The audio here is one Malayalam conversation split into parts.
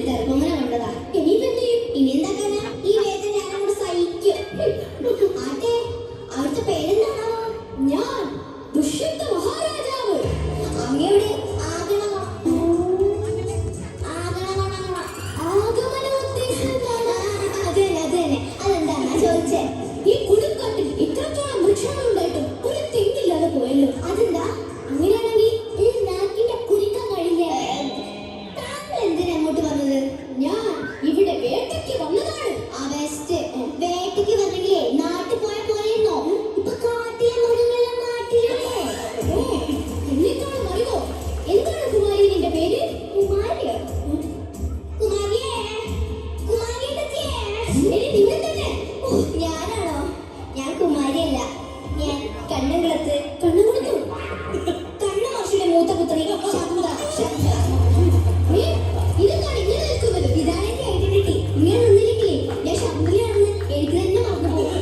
ഗർഭമന കണ്ടതാ. ഇനിയിപ്പോ എന്ത് ചെയ്യും? ഇനി എന്താക്കാനാ? ഈ വേദന ഞാനങ്ങോട്ട് സഹിക്കും. ആട്ടെ, അവിടുത്തെ പേരെന്താണോ? ഞാൻ ദുഷ്യന്ത മഹാരാജാവ്. അങ്ങയുടെ അതെന്താ ചോദിച്ചേ? ഈ കൊടുങ്കാട്ടിൽ ഇത്രത്തോളം വൃക്ഷങ്ങളുണ്ടായിട്ടും ഒരു തെങ്ങില്ലാതെ പോയല്ലോ. അതെന്താ? അങ്ങനെയാണെങ്കിൽ നാക്കിന്റെ കുരുക്കാൻ കഴിയില്ലേ? താങ്കൾ എന്തിനാ അങ്ങോട്ട് വന്നത്? ഞാൻ ഇവിടെ വേട്ടയ്ക്ക് വന്നതാണ്. ആ ബെസ്റ്റ്. വേട്ടയ്ക്ക് വന്നെങ്കിലേ നാട്ടിൽ പോയ പോലെയെന്നോ? ഇപ്പൊ കാട്ടിലെ മൃഗങ്ങളെല്ലാം നാട്ടിലല്ലേ? എന്നിട്ടാണ് അറിയോ? എന്താണ് കുമാരി നിന്റെ പേര്? കുമാരിയോ? കുമാരിയേ, നിന്നെ തന്നെ. ഞാനാണോ? ഞാൻ കുമാരിയല്ല, ഞാൻ കണ്ണംകുളത്ത്. കണ്ണംകുളത്തു? കണ്ണമാഷിയുടെ മൂത്ത പുത്രി ശാന്ത. ഇതെന്താണ് ഇങ്ങനെ നിൽക്കുന്നത്? ഇതാണ് എന്റെ ഐഡന്റിറ്റി. ഇങ്ങനെ നിന്നില്ലെങ്കിലേ ഞാൻ ശാന്തിയാണെന്ന് എനിക്ക് തന്നെ മറന്നു പോകും.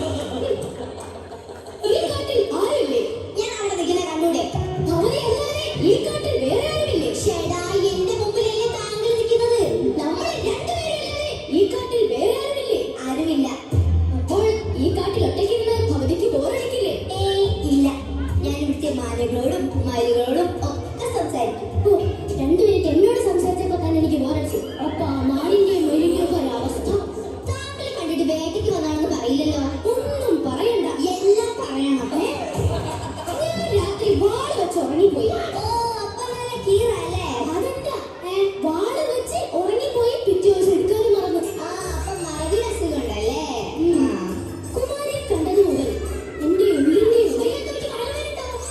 ഈ കാട്ടിൽ ആരുമില്ലേ? ഞാൻ അവിടെ നിൽക്കുന്ന കണ്ടൂടെ? ഭവതി അല്ലാതെ ഈ കാട്ടിൽ വേറെ ആരുമില്ലേ? ചേടാ, എന്റെ മുമ്പിലല്ലേ താങ്കൾ നിൽക്കുന്നത്? നമ്മൾ രണ്ടുപേരല്ലാതെ ഈ കാട്ടിൽ വേറെ ആരുമില്ലേ? ആരുമില്ല. അപ്പോൾ ഈ കാട്ടിൽ ഒറ്റയ്ക്കിരുന്ന് ഭവതിക്ക് ബോറടിക്കില്ലേ? ഏയ് ഇല്ല. ഞാൻ ഇവിടുത്തെ മാനകളോടും മയിലുകളോടും ഒക്കെ സംസാരിക്കും. ഓ, 2 മിനിറ്റ് എന്നോട് സംസാരിച്ചപ്പോ തന്നെ എനിക്ക് ബോറടിച്ചു. അപ്പൊ ആ മാനിന്റെയും മയിലിന്റെയും ഒരു അവസ്ഥ. താങ്കളെ കണ്ടിട്ട് വേട്ടയ്ക്ക് വന്നാണെന്ന് പറയില്ലല്ലോ? ഒന്നും പറയണ്ട, എല്ലാം പറയണം. ഞാൻ രാത്രി വാള് വെച്ച് ഉറങ്ങിപ്പോയി. ഓ, അപ്പൊ നല്ല കീറല്ലേ? അതെന്താ വാള് വെച്ച് ഉറങ്ങിപ്പോയി? പിറ്റേ ദിവസം എടുക്കാനും മറന്നു. ആ, അപ്പൊ മറവിരസുകൊണ്ടല്ലേ? കുമാരിയെ കണ്ടത് മുതൽ എന്റെ ഉള്ളിന്റെ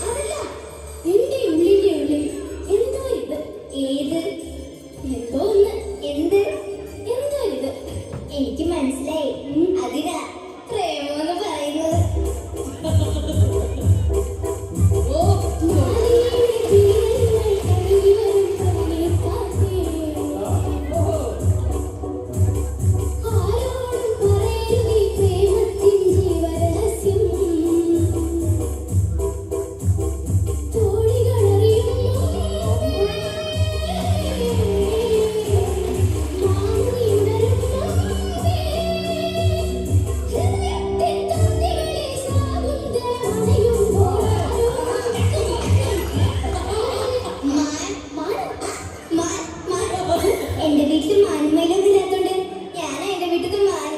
അതല്ല, എന്റെ ഉള്ളിന്റെ ഉള്ളിൽ എന്തോ ഇത്. ഏത്? എന്തോ ഒന്ന്. എന്ത്? എന്തോ ഇത്. എനിക്ക് മനസ്സിലായി. അതിനാ പ്രേമെന്ന് പറയുന്നത്. എന്റെ വീട്ടിൽ മാനുമയിലൊന്നും ഇല്ലാത്തോണ്ട് ഞാനാ എന്റെ വീട്ടിൽ മാൻ.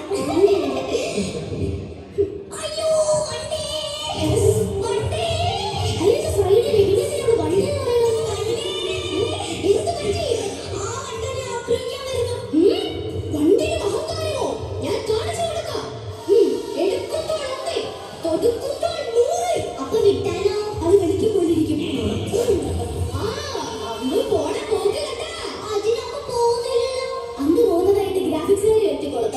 അയ്യോ, വണ്ടി വണ്ടി. അയ്യോ, ഫ്രൈഡേ വീട്ടിൽ വണ്ടി എന്ത് പറ്റി? ആ വണ്ടിനെ ആക്രമിക്കാൻ വരുന്നു. വണ്ടിയുടെ അഹങ്കാരമോ? ഞാൻ കാണിച്ചു കൊടുക്കാം. എടുക്കുമ്പോൾ 1, തൊടുക്കുമ്പോൾ 100. അപ്പൊ വിട്ടാലോ? അത് വെളിക്ക് പോലിരിക്കും. അന്ന് പോണ പോക്ക് കണ്ടാ? അതിനൊക്കെ പോകുന്നില്ലല്ലോ. അന്ന് പോകുന്നതായിട്ട് ഗ്രാഫിക്സ് എത്തിക്കൊള്ളു.